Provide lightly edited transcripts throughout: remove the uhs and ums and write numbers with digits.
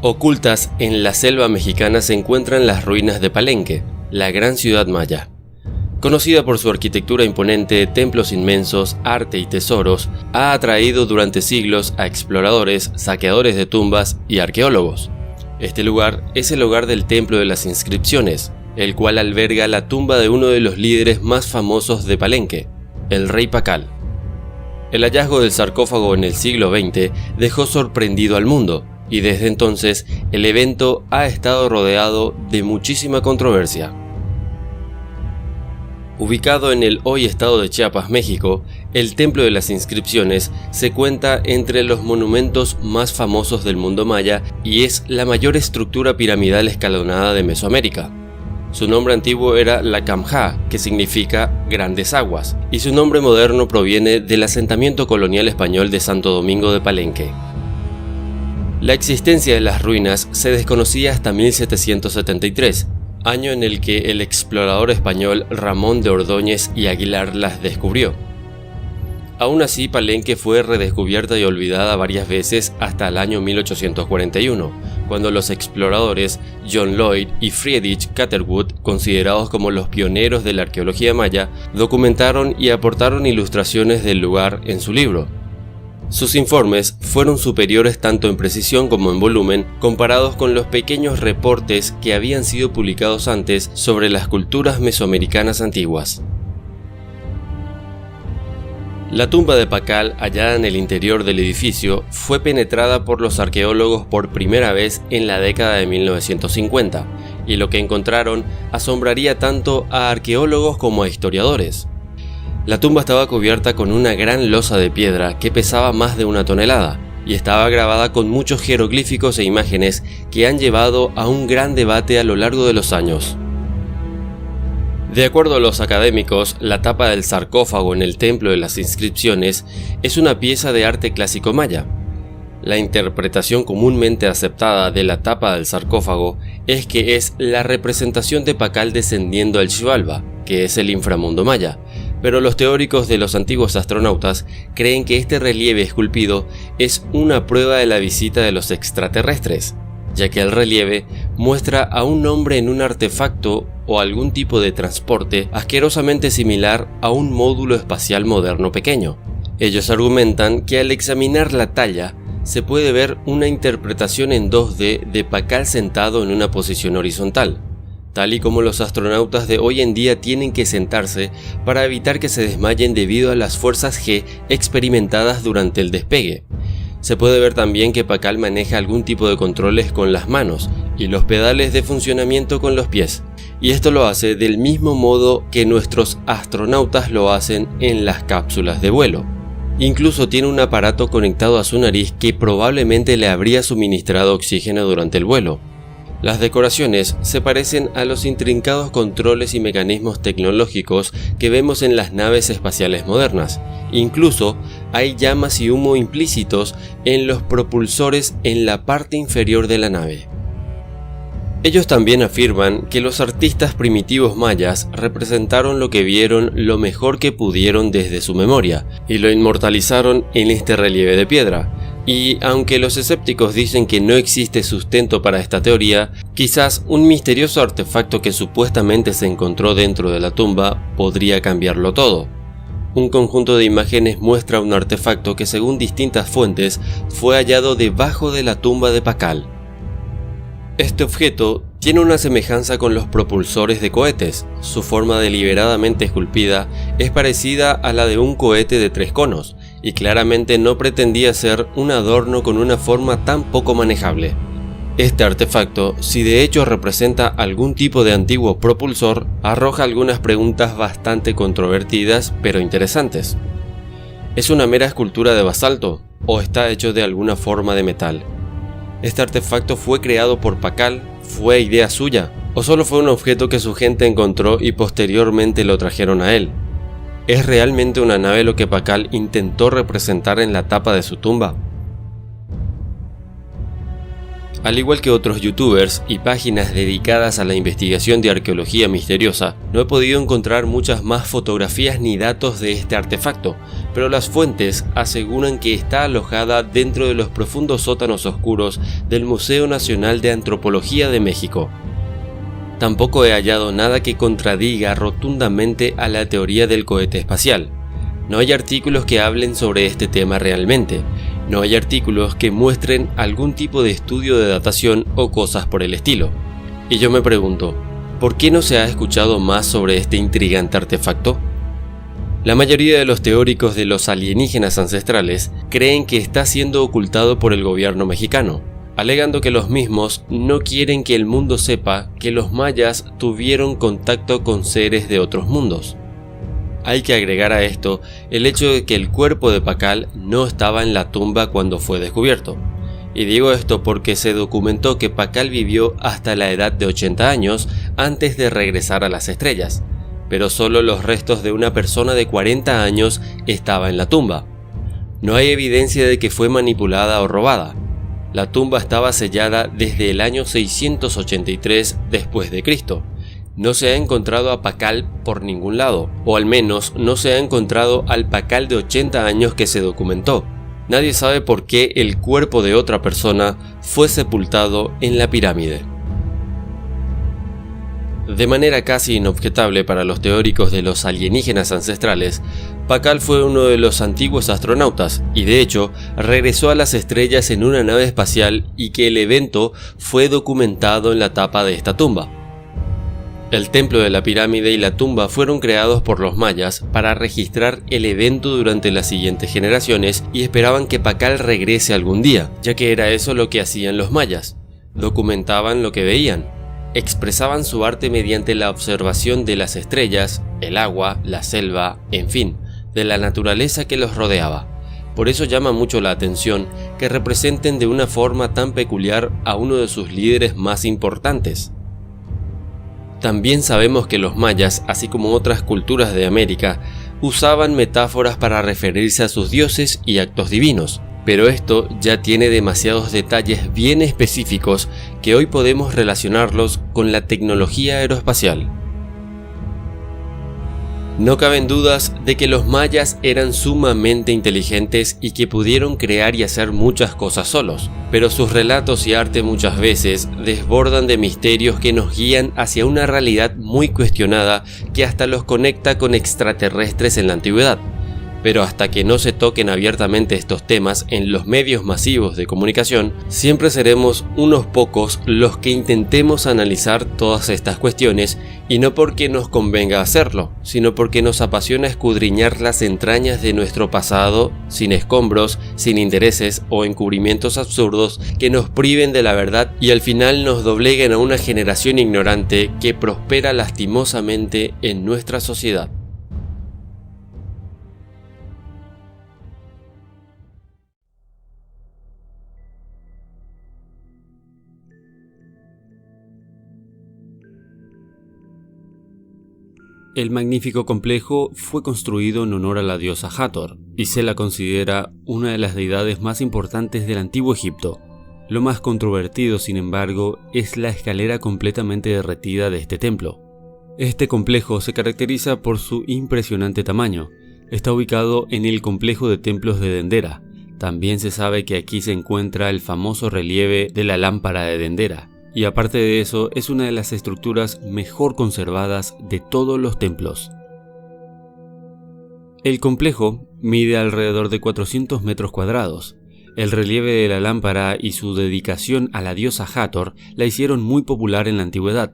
Ocultas en la selva mexicana se encuentran las ruinas de Palenque, la gran ciudad maya. Conocida por su arquitectura imponente, templos inmensos, arte y tesoros, ha atraído durante siglos a exploradores, saqueadores de tumbas y arqueólogos. Este lugar es el hogar del Templo de las Inscripciones, el cual alberga la tumba de uno de los líderes más famosos de Palenque, el rey Pacal. El hallazgo del sarcófago en el siglo XX dejó sorprendido al mundo, y desde entonces el evento ha estado rodeado de muchísima controversia. Ubicado en el hoy estado de Chiapas, México, el Templo de las Inscripciones se cuenta entre los monumentos más famosos del mundo maya y es la mayor estructura piramidal escalonada de Mesoamérica. Su nombre antiguo era La Camjá, que significa Grandes Aguas, y su nombre moderno proviene del asentamiento colonial español de Santo Domingo de Palenque. La existencia de las ruinas se desconocía hasta 1773, año en el que el explorador español Ramón de Ordóñez y Aguilar las descubrió. Aún así, Palenque fue redescubierta y olvidada varias veces hasta el año 1841, cuando los exploradores John Lloyd y Friedrich Catherwood, considerados como los pioneros de la arqueología maya, documentaron y aportaron ilustraciones del lugar en su libro. Sus informes fueron superiores tanto en precisión como en volumen comparados con los pequeños reportes que habían sido publicados antes sobre las culturas mesoamericanas antiguas. La tumba de Pacal, hallada en el interior del edificio, fue penetrada por los arqueólogos por primera vez en la década de 1950, y lo que encontraron asombraría tanto a arqueólogos como a historiadores. La tumba estaba cubierta con una gran losa de piedra que pesaba más de 1 tonelada y estaba grabada con muchos jeroglíficos e imágenes que han llevado a un gran debate a lo largo de los años. De acuerdo a los académicos, la tapa del sarcófago en el Templo de las Inscripciones es una pieza de arte clásico maya. La interpretación comúnmente aceptada de la tapa del sarcófago es que es la representación de Pacal descendiendo al Xibalba, que es el inframundo maya, pero los teóricos de los antiguos astronautas creen que este relieve esculpido es una prueba de la visita de los extraterrestres, ya que el relieve muestra a un hombre en un artefacto o algún tipo de transporte asquerosamente similar a un módulo espacial moderno pequeño. Ellos argumentan que al examinar la talla se puede ver una interpretación en 2D de Pacal sentado en una posición horizontal, tal y como los astronautas de hoy en día tienen que sentarse para evitar que se desmayen debido a las fuerzas G experimentadas durante el despegue. Se puede ver también que Pacal maneja algún tipo de controles con las manos y los pedales de funcionamiento con los pies, y esto lo hace del mismo modo que nuestros astronautas lo hacen en las cápsulas de vuelo. Incluso tiene un aparato conectado a su nariz que probablemente le habría suministrado oxígeno durante el vuelo. Las decoraciones se parecen a los intrincados controles y mecanismos tecnológicos que vemos en las naves espaciales modernas. Incluso hay llamas y humo implícitos en los propulsores en la parte inferior de la nave. Ellos también afirman que los artistas primitivos mayas representaron lo que vieron lo mejor que pudieron desde su memoria y lo inmortalizaron en este relieve de piedra. Y aunque los escépticos dicen que no existe sustento para esta teoría, quizás un misterioso artefacto que supuestamente se encontró dentro de la tumba podría cambiarlo todo. Un conjunto de imágenes muestra un artefacto que según distintas fuentes fue hallado debajo de la tumba de Pacal. Este objeto tiene una semejanza con los propulsores de cohetes. Su forma deliberadamente esculpida es parecida a la de un cohete de 3 conos, y claramente no pretendía ser un adorno con una forma tan poco manejable. Este artefacto, si de hecho representa algún tipo de antiguo propulsor, arroja algunas preguntas bastante controvertidas pero interesantes. ¿Es una mera escultura de basalto o está hecho de alguna forma de metal? ¿Este artefacto fue creado por Pacal? ¿Fue idea suya? ¿O solo fue un objeto que su gente encontró y posteriormente lo trajeron a él? ¿Es realmente una nave lo que Pacal intentó representar en la tapa de su tumba? Al igual que otros youtubers y páginas dedicadas a la investigación de arqueología misteriosa, no he podido encontrar muchas más fotografías ni datos de este artefacto, pero las fuentes aseguran que está alojada dentro de los profundos sótanos oscuros del Museo Nacional de Antropología de México. Tampoco he hallado nada que contradiga rotundamente a la teoría del cohete espacial. No hay artículos que hablen sobre este tema realmente. No hay artículos que muestren algún tipo de estudio de datación o cosas por el estilo. Y yo me pregunto, ¿por qué no se ha escuchado más sobre este intrigante artefacto? La mayoría de los teóricos de los alienígenas ancestrales creen que está siendo ocultado por el gobierno mexicano, alegando que los mismos no quieren que el mundo sepa que los mayas tuvieron contacto con seres de otros mundos. Hay que agregar a esto el hecho de que el cuerpo de Pakal no estaba en la tumba cuando fue descubierto. Y digo esto porque se documentó que Pakal vivió hasta la edad de 80 años antes de regresar a las estrellas, pero solo los restos de una persona de 40 años estaban en la tumba. No hay evidencia de que fue manipulada o robada. La tumba estaba sellada desde el año 683 después de Cristo. No se ha encontrado a Pakal por ningún lado, o al menos no se ha encontrado al Pakal de 80 años que se documentó. Nadie sabe por qué el cuerpo de otra persona fue sepultado en la pirámide. De manera casi inobjetable para los teóricos de los alienígenas ancestrales, Pakal fue uno de los antiguos astronautas y de hecho regresó a las estrellas en una nave espacial y que el evento fue documentado en la tapa de esta tumba. El templo de la pirámide y la tumba fueron creados por los mayas para registrar el evento durante las siguientes generaciones y esperaban que Pakal regrese algún día, ya que era eso lo que hacían los mayas. Documentaban lo que veían, expresaban su arte mediante la observación de las estrellas, el agua, la selva, en fin, de la naturaleza que los rodeaba. Por eso llama mucho la atención que representen de una forma tan peculiar a uno de sus líderes más importantes. También sabemos que los mayas, así como otras culturas de América, usaban metáforas para referirse a sus dioses y actos divinos, pero esto ya tiene demasiados detalles bien específicos que hoy podemos relacionarlos con la tecnología aeroespacial. No caben dudas de que los mayas eran sumamente inteligentes y que pudieron crear y hacer muchas cosas solos, pero sus relatos y arte muchas veces desbordan de misterios que nos guían hacia una realidad muy cuestionada que hasta los conecta con extraterrestres en la antigüedad. Pero hasta que no se toquen abiertamente estos temas en los medios masivos de comunicación, siempre seremos unos pocos los que intentemos analizar todas estas cuestiones, y no porque nos convenga hacerlo, sino porque nos apasiona escudriñar las entrañas de nuestro pasado, sin escombros, sin intereses o encubrimientos absurdos que nos priven de la verdad y al final nos dobleguen a una generación ignorante que prospera lastimosamente en nuestra sociedad. El magnífico complejo fue construido en honor a la diosa Hathor y se la considera una de las deidades más importantes del antiguo Egipto. Lo más controvertido, sin embargo, es la escalera completamente derretida de este templo. Este complejo se caracteriza por su impresionante tamaño. Está ubicado en el complejo de templos de Dendera. También se sabe que aquí se encuentra el famoso relieve de la lámpara de Dendera. Y aparte de eso, es una de las estructuras mejor conservadas de todos los templos. El complejo mide alrededor de 400 metros cuadrados. El relieve de la lámpara y su dedicación a la diosa Hathor la hicieron muy popular en la antigüedad.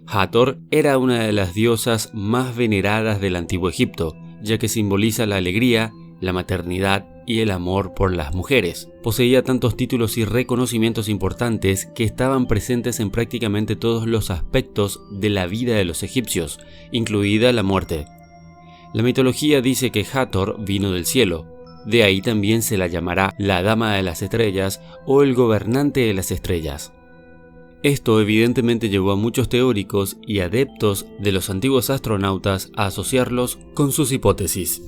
Hathor era una de las diosas más veneradas del antiguo Egipto, ya que simboliza la alegría, la maternidad y el amor por las mujeres. Poseía tantos títulos y reconocimientos importantes que estaban presentes en prácticamente todos los aspectos de la vida de los egipcios, incluida la muerte. La mitología dice que Hathor vino del cielo, de ahí también se la llamará la Dama de las Estrellas o el Gobernante de las Estrellas. Esto evidentemente llevó a muchos teóricos y adeptos de los antiguos astronautas a asociarlos con sus hipótesis.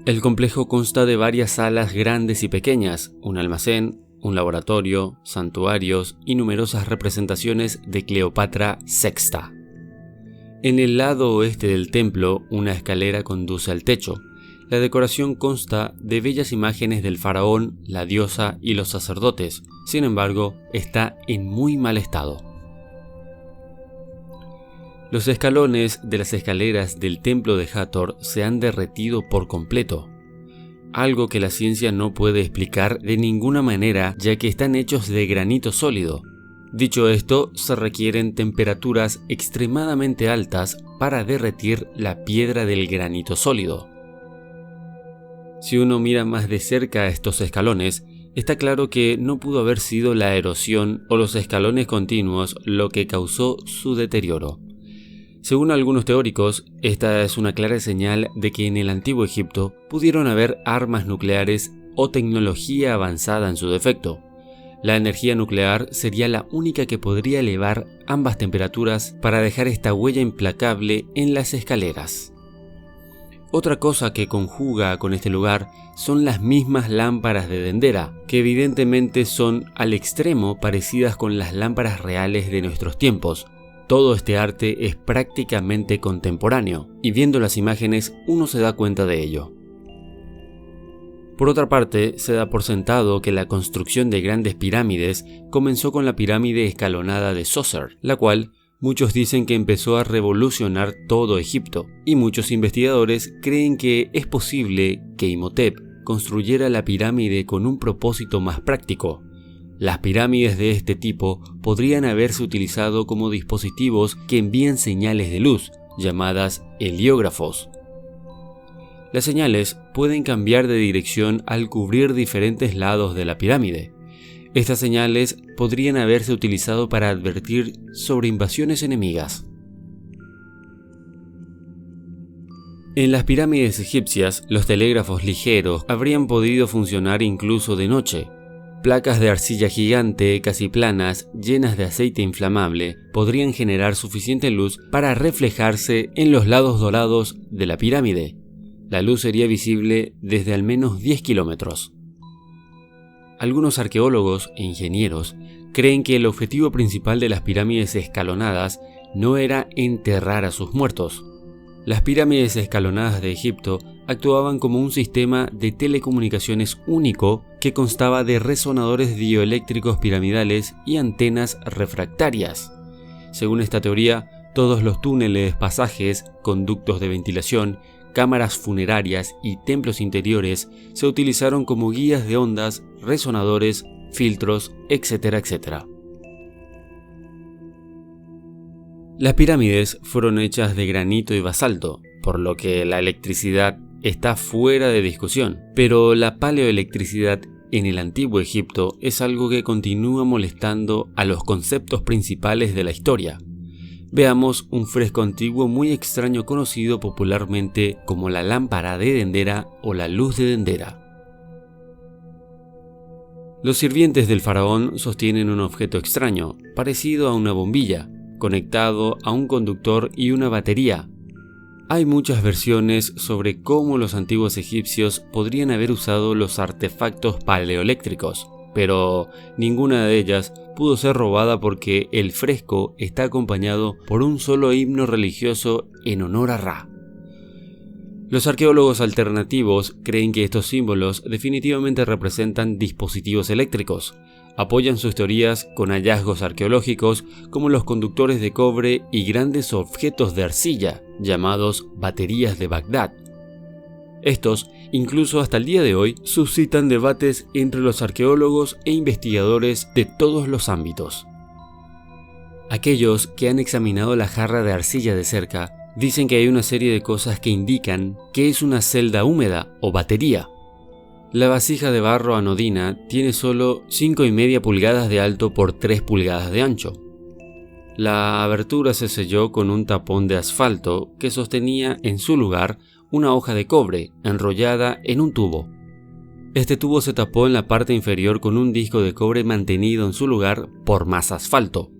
El complejo consta de varias salas grandes y pequeñas, un almacén, un laboratorio, santuarios y numerosas representaciones de Cleopatra Sexta. En el lado oeste del templo, una escalera conduce al techo. La decoración consta de bellas imágenes del faraón, la diosa y los sacerdotes. Sin embargo, está en muy mal estado. Los escalones de las escaleras del templo de Hathor se han derretido por completo, algo que la ciencia no puede explicar de ninguna manera, ya que están hechos de granito sólido. Dicho esto, se requieren temperaturas extremadamente altas para derretir la piedra del granito sólido. Si uno mira más de cerca estos escalones, está claro que no pudo haber sido la erosión o los escalones continuos lo que causó su deterioro. Según algunos teóricos, esta es una clara señal de que en el antiguo Egipto pudieron haber armas nucleares o tecnología avanzada en su defecto. La energía nuclear sería la única que podría elevar ambas temperaturas para dejar esta huella implacable en las escaleras. Otra cosa que conjuga con este lugar son las mismas lámparas de Dendera, que evidentemente son al extremo parecidas con las lámparas reales de nuestros tiempos. Todo este arte es prácticamente contemporáneo, y viendo las imágenes uno se da cuenta de ello. Por otra parte, se da por sentado que la construcción de grandes pirámides comenzó con la pirámide escalonada de Djoser, la cual muchos dicen que empezó a revolucionar todo Egipto, y muchos investigadores creen que es posible que Imhotep construyera la pirámide con un propósito más práctico. Las pirámides de este tipo podrían haberse utilizado como dispositivos que envían señales de luz, llamadas heliógrafos. Las señales pueden cambiar de dirección al cubrir diferentes lados de la pirámide. Estas señales podrían haberse utilizado para advertir sobre invasiones enemigas. En las pirámides egipcias, los telégrafos ligeros habrían podido funcionar incluso de noche. Placas de arcilla gigante, casi planas, llenas de aceite inflamable, podrían generar suficiente luz para reflejarse en los lados dorados de la pirámide. La luz sería visible desde al menos 10 kilómetros. Algunos arqueólogos e ingenieros creen que el objetivo principal de las pirámides escalonadas no era enterrar a sus muertos. Las pirámides escalonadas de Egipto actuaban como un sistema de telecomunicaciones único que constaba de resonadores dioeléctricos piramidales y antenas refractarias. Según esta teoría, todos los túneles, pasajes, conductos de ventilación, cámaras funerarias y templos interiores se utilizaron como guías de ondas, resonadores, filtros, etcétera, etcétera. Las pirámides fueron hechas de granito y basalto, por lo que la electricidad está fuera de discusión, pero la paleoelectricidad en el antiguo Egipto es algo que continúa molestando a los conceptos principales de la historia. Veamos un fresco antiguo muy extraño conocido popularmente como la lámpara de Dendera o la luz de Dendera. Los sirvientes del faraón sostienen un objeto extraño, parecido a una bombilla, conectado a un conductor y una batería. Hay muchas versiones sobre cómo los antiguos egipcios podrían haber usado los artefactos paleoeléctricos, pero ninguna de ellas pudo ser robada porque el fresco está acompañado por un solo himno religioso en honor a Ra. Los arqueólogos alternativos creen que estos símbolos definitivamente representan dispositivos eléctricos. Apoyan sus teorías con hallazgos arqueológicos como los conductores de cobre y grandes objetos de arcilla, llamados baterías de Bagdad. Estos, incluso hasta el día de hoy, suscitan debates entre los arqueólogos e investigadores de todos los ámbitos. Aquellos que han examinado la jarra de arcilla de cerca dicen que hay una serie de cosas que indican que es una celda húmeda o batería. La vasija de barro anodina tiene solo 5,5 pulgadas de alto por 3 pulgadas de ancho. La abertura se selló con un tapón de asfalto que sostenía en su lugar una hoja de cobre enrollada en un tubo. Este tubo se tapó en la parte inferior con un disco de cobre mantenido en su lugar por más asfalto.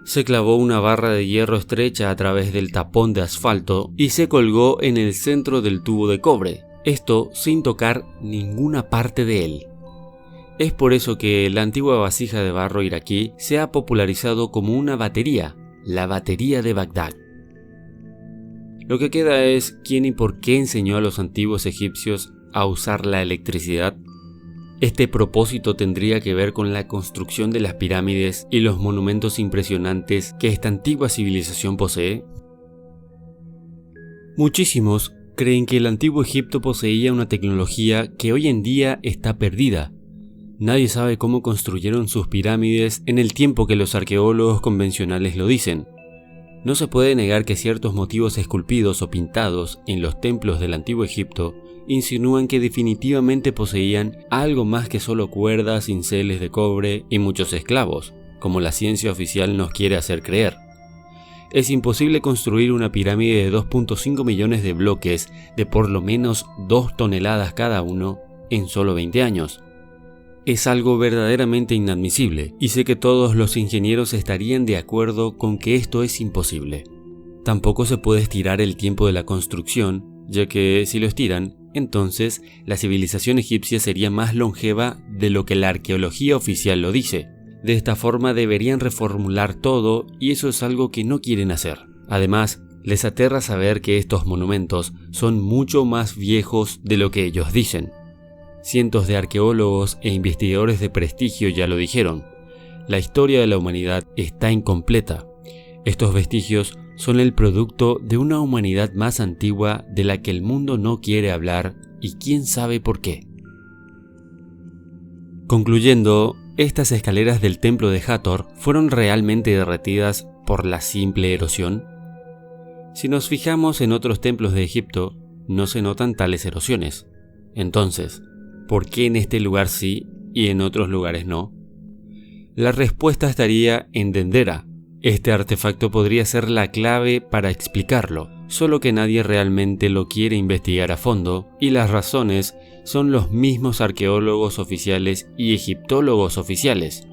Se clavó una barra de hierro estrecha a través del tapón de asfalto y se colgó en el centro del tubo de cobre, esto sin tocar ninguna parte de él. Es por eso que la antigua vasija de barro iraquí se ha popularizado como una batería, la batería de Bagdad. Lo que queda es quién y por qué enseñó a los antiguos egipcios a usar la electricidad. Este propósito tendría que ver con la construcción de las pirámides y los monumentos impresionantes que esta antigua civilización posee. Muchísimos creen que el antiguo Egipto poseía una tecnología que hoy en día está perdida. Nadie sabe cómo construyeron sus pirámides en el tiempo que los arqueólogos convencionales lo dicen. No se puede negar que ciertos motivos esculpidos o pintados en los templos del antiguo Egipto insinúan que definitivamente poseían algo más que solo cuerdas, cinceles de cobre y muchos esclavos, como la ciencia oficial nos quiere hacer creer. Es imposible construir una pirámide de 2.5 millones de bloques de por lo menos 2 toneladas cada uno en solo 20 años. Es algo verdaderamente inadmisible, y sé que todos los ingenieros estarían de acuerdo con que esto es imposible. Tampoco se puede estirar el tiempo de la construcción, ya que si lo estiran, entonces la civilización egipcia sería más longeva de lo que la arqueología oficial lo dice. De esta forma deberían reformular todo, y eso es algo que no quieren hacer. Además, les aterra saber que estos monumentos son mucho más viejos de lo que ellos dicen. Cientos de arqueólogos e investigadores de prestigio ya lo dijeron. La historia de la humanidad está incompleta. Estos vestigios son el producto de una humanidad más antigua de la que el mundo no quiere hablar, y quién sabe por qué. Concluyendo, estas escaleras del templo de Hathor fueron realmente derretidas por la simple erosión. Si nos fijamos en otros templos de Egipto, no se notan tales erosiones. Entonces, ¿por qué en este lugar sí y en otros lugares no? La respuesta estaría en Dendera. Este artefacto podría ser la clave para explicarlo, solo que nadie realmente lo quiere investigar a fondo, y las razones son los mismos arqueólogos oficiales y egiptólogos oficiales.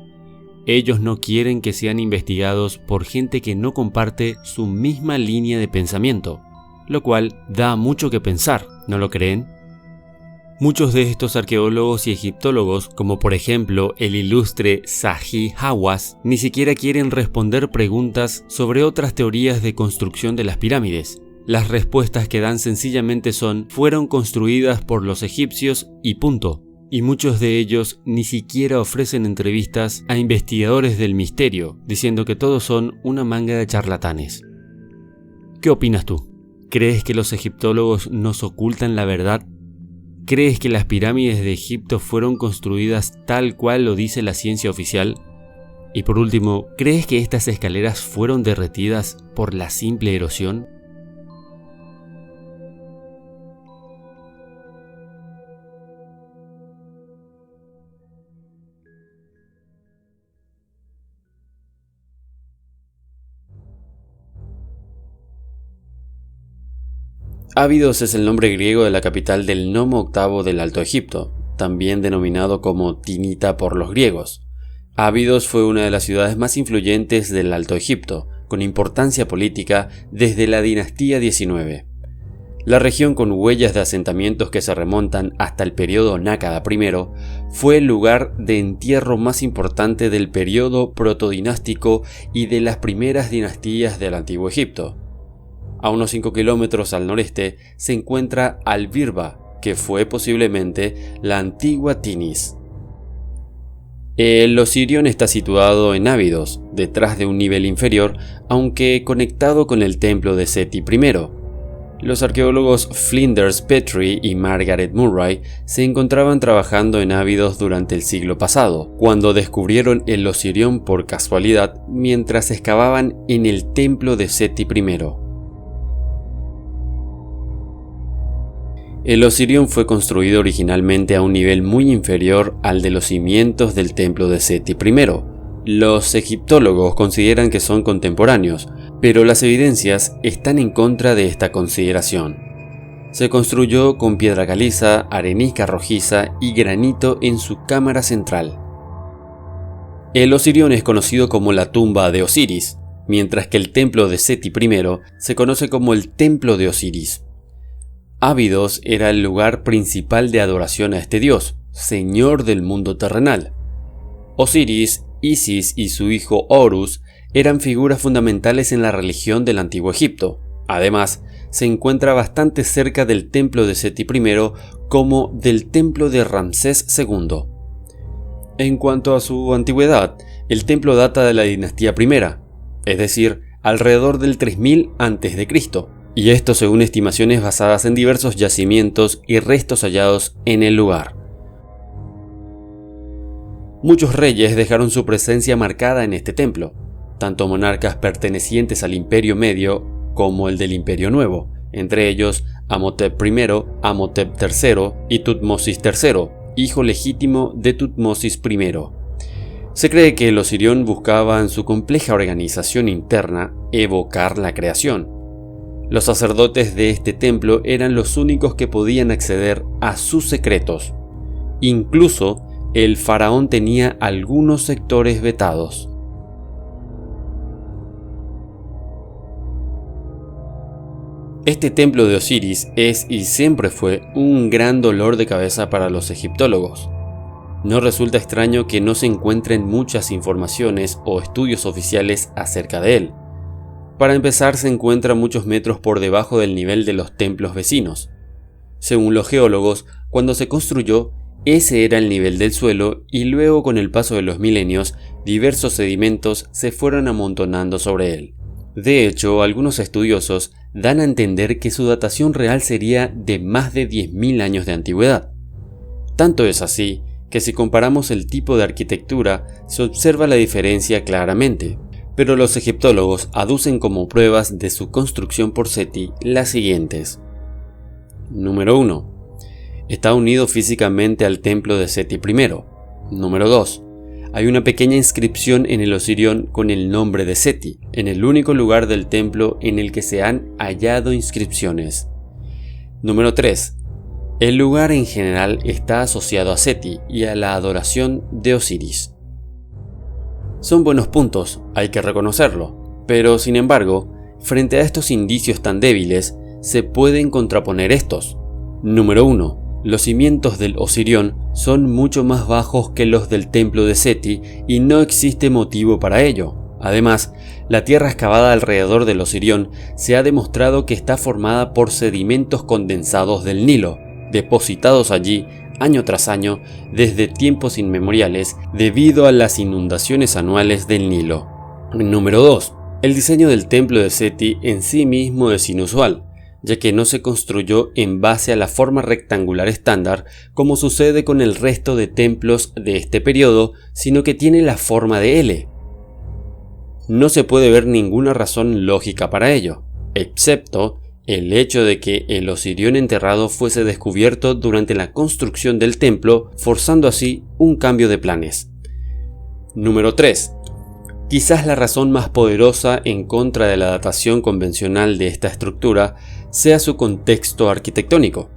Ellos no quieren que sean investigados por gente que no comparte su misma línea de pensamiento, lo cual da mucho que pensar, ¿no lo creen? Muchos de estos arqueólogos y egiptólogos, como por ejemplo el ilustre Zahi Hawass, ni siquiera quieren responder preguntas sobre otras teorías de construcción de las pirámides. Las respuestas que dan sencillamente fueron construidas por los egipcios y punto. Y muchos de ellos ni siquiera ofrecen entrevistas a investigadores del misterio, diciendo que todos son una manga de charlatanes. ¿Qué opinas tú? ¿Crees que los egiptólogos nos ocultan la verdad? ¿Crees que las pirámides de Egipto fueron construidas tal cual lo dice la ciencia oficial? Y por último, ¿crees que estas escaleras fueron derretidas por la simple erosión? Ábidos es el nombre griego de la capital del nomo octavo del Alto Egipto, también denominado como Tinita por los griegos. Ábidos fue una de las ciudades más influyentes del Alto Egipto, con importancia política desde la dinastía 19. La región, con huellas de asentamientos que se remontan hasta el periodo Nákada I, fue el lugar de entierro más importante del periodo protodinástico y de las primeras dinastías del Antiguo Egipto. A unos 5 kilómetros al noreste se encuentra Al-Birba, que fue posiblemente la antigua Tinis. El Osirion está situado en Ábidos, detrás de un nivel inferior, aunque conectado con el templo de Seti I. Los arqueólogos Flinders Petrie y Margaret Murray se encontraban trabajando en Ábidos durante el siglo pasado, cuando descubrieron el Osirion por casualidad mientras excavaban en el templo de Seti I. El Osirion fue construido originalmente a un nivel muy inferior al de los cimientos del templo de Seti I. Los egiptólogos consideran que son contemporáneos, pero las evidencias están en contra de esta consideración. Se construyó con piedra caliza, arenisca rojiza y granito en su cámara central. El Osirion es conocido como la tumba de Osiris, mientras que el templo de Seti I se conoce como el templo de Osiris. Ábidos era el lugar principal de adoración a este dios, señor del mundo terrenal. Osiris, Isis y su hijo Horus eran figuras fundamentales en la religión del Antiguo Egipto. Además, se encuentra bastante cerca del templo de Seti I como del templo de Ramsés II. En cuanto a su antigüedad, el templo data de la dinastía I, es decir, alrededor del 3000 a.C., y esto según estimaciones basadas en diversos yacimientos y restos hallados en el lugar. Muchos reyes dejaron su presencia marcada en este templo, tanto monarcas pertenecientes al Imperio Medio como el del Imperio Nuevo, entre ellos Amenhotep I, Amenhotep III y Tutmosis III, hijo legítimo de Tutmosis I. Se cree que el Osirión buscaba en su compleja organización interna evocar la creación. Los sacerdotes de este templo eran los únicos que podían acceder a sus secretos. Incluso el faraón tenía algunos sectores vetados. Este templo de Osiris es y siempre fue un gran dolor de cabeza para los egiptólogos. No resulta extraño que no se encuentren muchas informaciones o estudios oficiales acerca de él. Para empezar, se encuentra muchos metros por debajo del nivel de los templos vecinos. Según los geólogos, cuando se construyó, ese era el nivel del suelo y luego con el paso de los milenios, diversos sedimentos se fueron amontonando sobre él. De hecho, algunos estudiosos dan a entender que su datación real sería de más de 10.000 años de antigüedad. Tanto es así que si comparamos el tipo de arquitectura, se observa la diferencia claramente, pero los egiptólogos aducen como pruebas de su construcción por Seti las siguientes. Número 1. Está unido físicamente al templo de Seti I. Número 2. Hay una pequeña inscripción en el Osirión con el nombre de Seti, en el único lugar del templo en el que se han hallado inscripciones. Número 3. El lugar en general está asociado a Seti y a la adoración de Osiris. Son buenos puntos, hay que reconocerlo, pero sin embargo, frente a estos indicios tan débiles, se pueden contraponer estos. Número 1. Los cimientos del Osirión son mucho más bajos que los del templo de Seti y no existe motivo para ello. Además, la tierra excavada alrededor del Osirión se ha demostrado que está formada por sedimentos condensados del Nilo, depositados allí año tras año desde tiempos inmemoriales debido a las inundaciones anuales del Nilo. Número 2. El diseño del templo de Seti en sí mismo es inusual, ya que no se construyó en base a la forma rectangular estándar como sucede con el resto de templos de este periodo, sino que tiene la forma de L. No se puede ver ninguna razón lógica para ello, excepto el hecho de que el Osirión enterrado fuese descubierto durante la construcción del templo, forzando así un cambio de planes. Número 3. Quizás la razón más poderosa en contra de la datación convencional de esta estructura sea su contexto arquitectónico.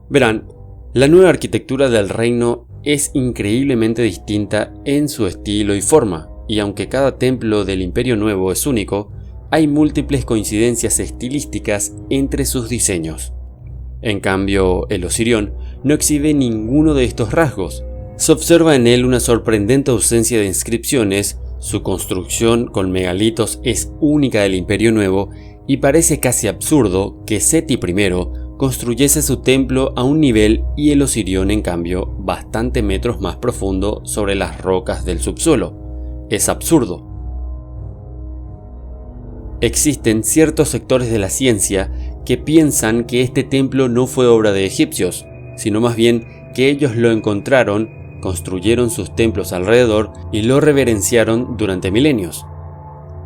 Verán, la nueva arquitectura del reino es increíblemente distinta en su estilo y forma, y aunque cada templo del Imperio Nuevo es único, hay múltiples coincidencias estilísticas entre sus diseños. En cambio, el Osirión no exhibe ninguno de estos rasgos. Se observa en él una sorprendente ausencia de inscripciones, su construcción con megalitos es única del Imperio Nuevo y parece casi absurdo que Seti I construyese su templo a un nivel y el Osirión en cambio bastante metros más profundo sobre las rocas del subsuelo. Es absurdo. Existen ciertos sectores de la ciencia que piensan que este templo no fue obra de egipcios, sino más bien que ellos lo encontraron, construyeron sus templos alrededor y lo reverenciaron durante milenios.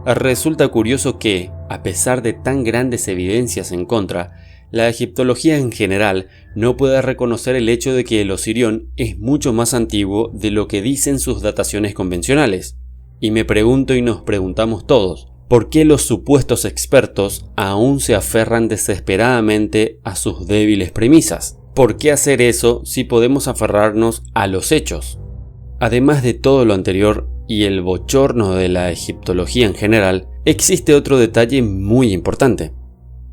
Resulta curioso que, a pesar de tan grandes evidencias en contra, la egiptología en general no puede reconocer el hecho de que el Osirión es mucho más antiguo de lo que dicen sus dataciones convencionales. Y me pregunto y nos preguntamos todos, ¿por qué los supuestos expertos aún se aferran desesperadamente a sus débiles premisas? ¿Por qué hacer eso si podemos aferrarnos a los hechos? Además de todo lo anterior y el bochorno de la egiptología en general, existe otro detalle muy importante,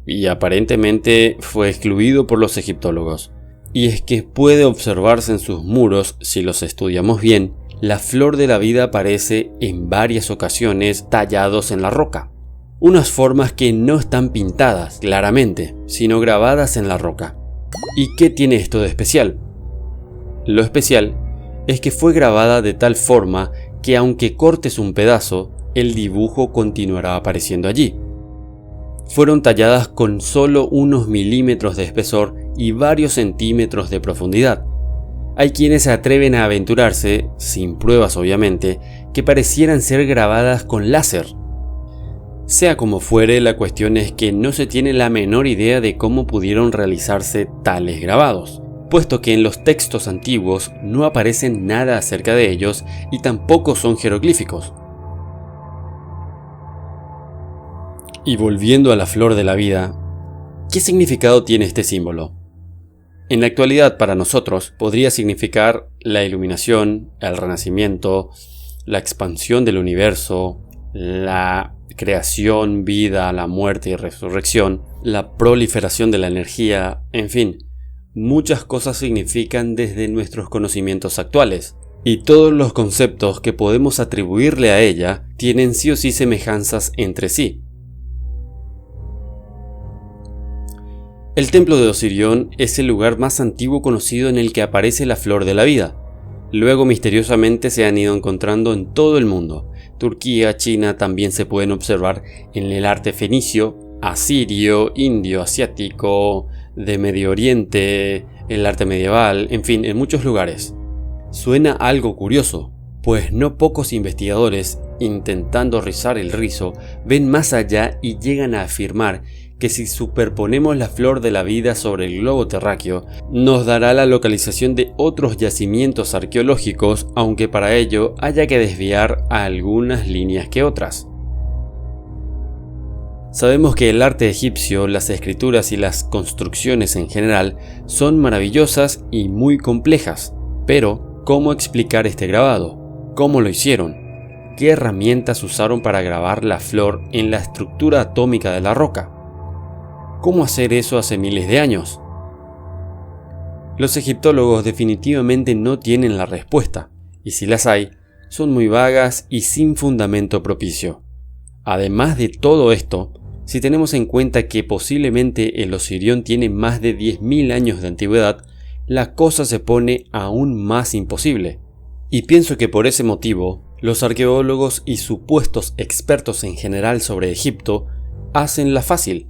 y aparentemente fue excluido por los egiptólogos. y es que puede observarse en sus muros, si los estudiamos bien, la flor de la vida aparece en varias ocasiones tallados en la roca. Unas formas que no están pintadas claramente, sino grabadas en la roca. ¿Y qué tiene esto de especial? Lo especial es que fue grabada de tal forma que aunque cortes un pedazo, el dibujo continuará apareciendo allí. Fueron talladas con solo unos milímetros de espesor y varios centímetros de profundidad. Hay quienes se atreven a aventurarse, sin pruebas obviamente, que parecieran ser grabadas con láser. Sea como fuere, la cuestión es que no se tiene la menor idea de cómo pudieron realizarse tales grabados, puesto que en los textos antiguos no aparecen nada acerca de ellos y tampoco son jeroglíficos. Y volviendo a la flor de la vida, ¿qué significado tiene este símbolo? En la actualidad, para nosotros, podría significar la iluminación, el renacimiento, la expansión del universo, la creación, vida, la muerte y resurrección, la proliferación de la energía, en fin, muchas cosas significan desde nuestros conocimientos actuales. Y todos los conceptos que podemos atribuirle a ella tienen sí o sí semejanzas entre sí. El templo de Osirión es el lugar más antiguo conocido en el que aparece la flor de la vida. Luego misteriosamente se han ido encontrando en todo el mundo. Turquía, China también se pueden observar en el arte fenicio, asirio, indio, asiático, de Medio Oriente, el arte medieval, en fin, en muchos lugares. Suena algo curioso, pues no pocos investigadores, intentando rizar el rizo, ven más allá y llegan a afirmar que si superponemos la flor de la vida sobre el globo terráqueo, nos dará la localización de otros yacimientos arqueológicos, aunque para ello haya que desviar a algunas líneas que otras. Sabemos que el arte egipcio, las escrituras y las construcciones en general son maravillosas y muy complejas, pero ¿cómo explicar este grabado? ¿Cómo lo hicieron? ¿Qué herramientas usaron para grabar la flor en la estructura atómica de la roca? ¿Cómo hacer eso hace miles de años? Los egiptólogos definitivamente no tienen la respuesta, y si las hay, son muy vagas y sin fundamento propicio. Además de todo esto, si tenemos en cuenta que posiblemente el Osirión tiene más de 10.000 años de antigüedad, la cosa se pone aún más imposible. Y pienso que por ese motivo, los arqueólogos y supuestos expertos en general sobre Egipto hacen la fácil.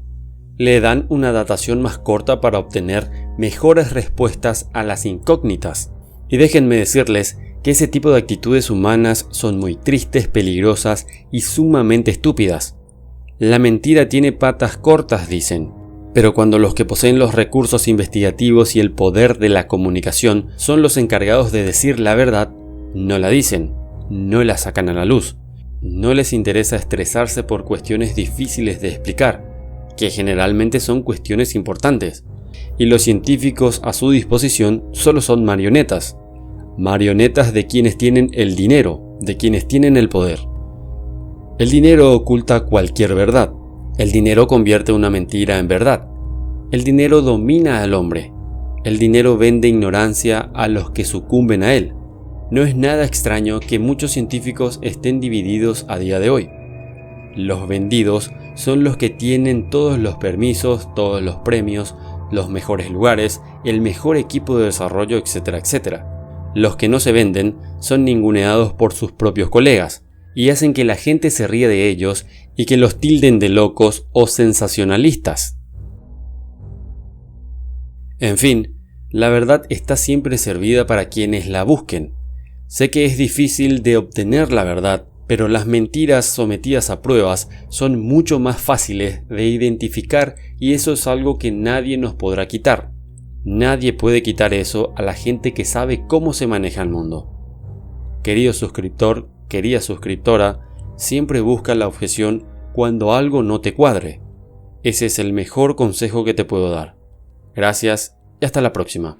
Le dan una datación más corta para obtener mejores respuestas a las incógnitas. Y déjenme decirles que ese tipo de actitudes humanas son muy tristes, peligrosas y sumamente estúpidas. La mentira tiene patas cortas, dicen. Pero cuando los que poseen los recursos investigativos y el poder de la comunicación son los encargados de decir la verdad, no la dicen, no la sacan a la luz. No les interesa estresarse por cuestiones difíciles de explicar, que generalmente son cuestiones importantes, y los científicos a su disposición solo son marionetas de quienes tienen el dinero, de quienes tienen el poder. El dinero oculta cualquier verdad, el dinero convierte una mentira en verdad, el dinero domina al hombre, el dinero vende ignorancia a los que sucumben a él. No es nada extraño que muchos científicos estén divididos a día de hoy. Los vendidos son los que tienen todos los permisos, todos los premios, los mejores lugares, el mejor equipo de desarrollo, etcétera, etcétera. Los que no se venden son ninguneados por sus propios colegas y hacen que la gente se ríe de ellos y que los tilden de locos o sensacionalistas. En fin, la verdad está siempre servida para quienes la busquen. Sé que es difícil de obtener la verdad, pero las mentiras sometidas a pruebas son mucho más fáciles de identificar y eso es algo que nadie nos podrá quitar. Nadie puede quitar eso a la gente que sabe cómo se maneja el mundo. Querido suscriptor, querida suscriptora, siempre busca la objeción cuando algo no te cuadre. Ese es el mejor consejo que te puedo dar. Gracias y hasta la próxima.